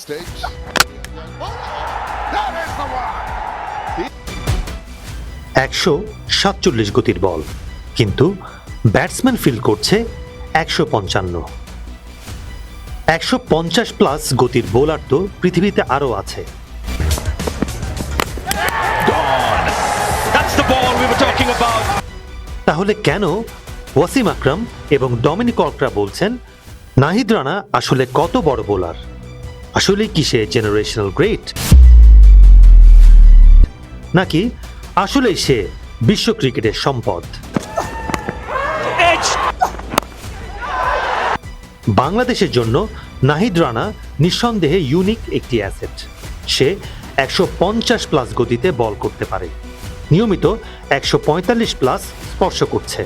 stage. That is the one. 147 গতির বল, কিন্তু batsman feel করছে 155। 150 প্লাস গতির বোলার তো পৃথিবীতে আরও আছে। That's the ball we were talking about. তাহলে কেন ওয়াসিম আকরাম এবং ডমিনিক কর্করা বলছেন নাহিদ রানা আসলে কত বড় বোলার? আসলে কি সে জেনারেশনাল গ্রেট, নাকি আসলেই সে বিশ্ব ক্রিকেটের সম্পদ? বাংলাদেশের জন্য নাহিদ রানা নিঃসন্দেহে ইউনিক একটি অ্যাসেট। সে 150 প্লাস গতিতে বল করতে পারে, নিয়মিত 145 প্লাস স্পর্শ করছে।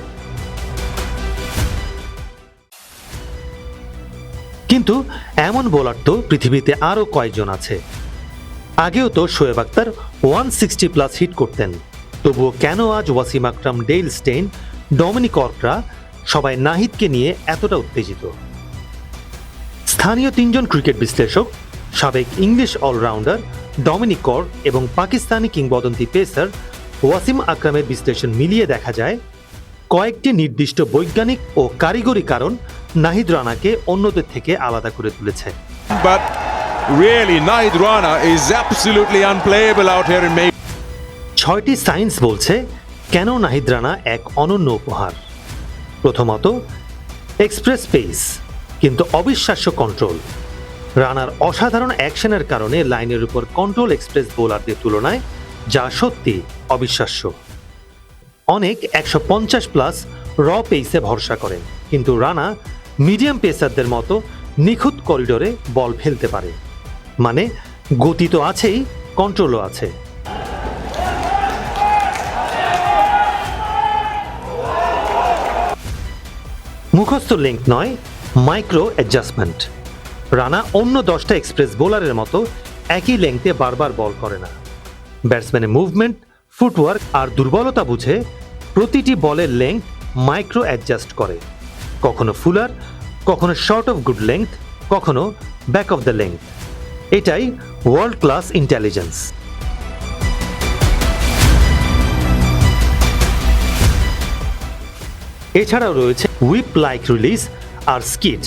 কিন্তু এমন বোলার তো পৃথিবীতে আরও কয়েকজন আছে। আগেও তো শোয়েব আখতার 160 প্লাস হিট করতেন, তবুও কেন আজ ওয়াসিম আকরাম, ডেল স্টেইন, ডমিনিক কর্করা সবাই নাহিদকে নিয়ে এতটা উত্তেজিত? স্থানীয় 3জন ক্রিকেট বিশ্লেষক, সাবেক ইংলিশ অলরাউন্ডার ডমিনিক কর্ক এবং পাকিস্তানি কিংবদন্তি পেসার ওয়াসিম আকরামের বিশ্লেষণ মিলিয়ে দেখা যায় কয়েকটি নির্দিষ্ট বৈজ্ঞানিক ও কারিগরি কারণ নাহিদ রানাকে অন্যদের থেকে আলাদা করে তুলেছে। But really, Naheed Rana is absolutely unplayable out here in May. 6টি সায়েন্স বলছে কেন নাহিদ রানা এক অনন্য উপহার। প্রথমত, এক্সপ্রেস পেস কিন্তু অবিশ্বাস্য কন্ট্রোল। রানার অসাধারণ অ্যাকশনের কারণে লাইনের উপর কন্ট্রোল এক্সপ্রেস বোলারদের তুলনায় যা সত্যি অবিশ্বাস্য। অনেক 150 প্লাস র পেসে ভরসা করেন, কিন্তু রানা মিডিয়াম পেসারদের মতো নিখুঁত করিডোরে বল ফেলতে পারে। মানে গতি তো আছেই, কন্ট্রোলও আছে। মুখস্থ লেংথ নয়, মাইক্রো অ্যাডজাস্টমেন্ট। রানা অন্য 10টা এক্সপ্রেস বোলারের মতো একই লেংথে বারবার বল করে না। ব্যাটসম্যানের মুভমেন্ট, ফুটওয়ার্ক আর দুর্বলতা বুঝে প্রতিটি বলের লেংথ মাইক্রো অ্যাডজাস্ট করে, কখনো ফুলার, কখনো শর্ট অফ গুড লেংথ, কখনো ব্যাক অফ দ্য লেংথ। এটাই ওয়ার্ল্ড ক্লাস ইন্টেলিজেন্স। এছাড়াও রয়েছে হুইপ লাইক রিলিজ আর স্কিড।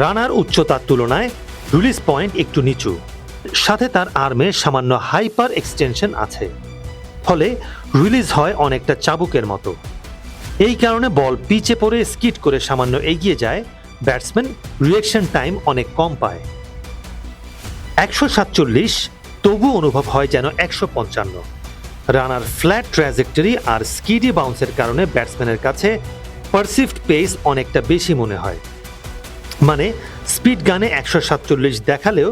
রানার উচ্চতার তুলনায় রিলিজ পয়েন্ট একটু নিচু, সাথে তার আর্মে সামান্য হাইপার এক্সটেনশন আছে, ফলে রিলিজ হয় অনেকটা চাবুকের মতো। এই কারণে বল পিচে পড়ে স্কিড করে সামান্য এগিয়ে যায়, ব্যাটসম্যান রিঅ্যাকশন টাইম অনেক কম পায়। 147 তবু অনুভব হয় যেন 155। রানার ফ্ল্যাট ট্র্যাজেক্টরি আর স্কিডি বাউন্সের কারণে ব্যাটসম্যানের কাছে পারসিভড পেস অনেকটা বেশি মনে হয়। মানে স্পিড গানে 147 দেখালেও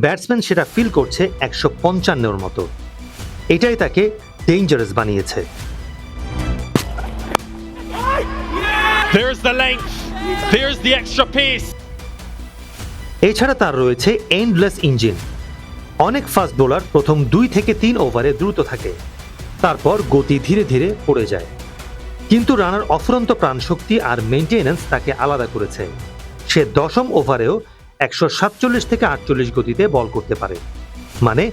ব্যাটসম্যান সেটা ফিল করছে 155-র মতো। এটাই তাকে ডেঞ্জারাস বানিয়েছে। There's the length. There's the extra pace. এছাড়া তার রয়েছে এন্ডলেস ইঞ্জিন। অনেক ফাস্ট বোলার প্রথম 2 থেকে 3 ওভারে দ্রুত থাকে, তারপর গতি ধীরে ধীরে পড়ে যায়। কিন্তু রানার অফুরন্ত প্রাণশক্তি আর মেইনটেনেন্স তাকে আলাদা করেছে। সে 10ম ওভারেও 147 থেকে 48 গতিতে বল করতে পারে, মানে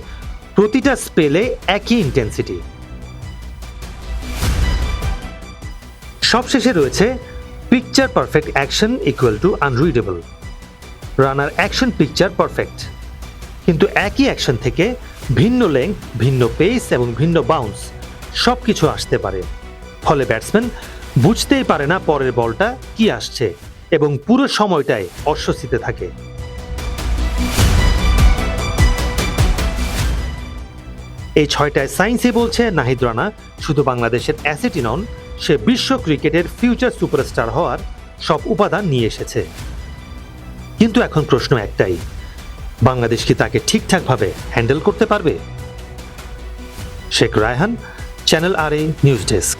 প্রতিটা স্পেলে একই ইন্টেন্সিটি। সবশেষে রয়েছে picture perfect action equal to আনরিডেবল। Runner action picture perfect, কিন্তু একই অ্যাকশন থেকে ভিন্ন লেংথ, ভিন্ন পেস এবং ভিন্ন বাউন্স সবকিছু আসতে পারে। ফলে ব্যাটসম্যান বুঝতেই পারে না পরের বলটা কি আসছে এবং পুরো সময়টাই অস্বস্তিতে থাকে। এই 6টায় সায়েন্সই বলছে নাহিদ রানা শুধু বাংলাদেশের অ্যাসেটই নন, সে বিশ্ব ক্রিকেটের ফিউচার সুপারস্টার হওয়ার সব উপাদান নিয়ে এসেছে। কিন্তু এখন প্রশ্ন একটাই, বাংলাদেশ কি তাকে ঠিকঠাকভাবে হ্যান্ডেল করতে পারবে? Sheikh Raihan, channel RA news desk.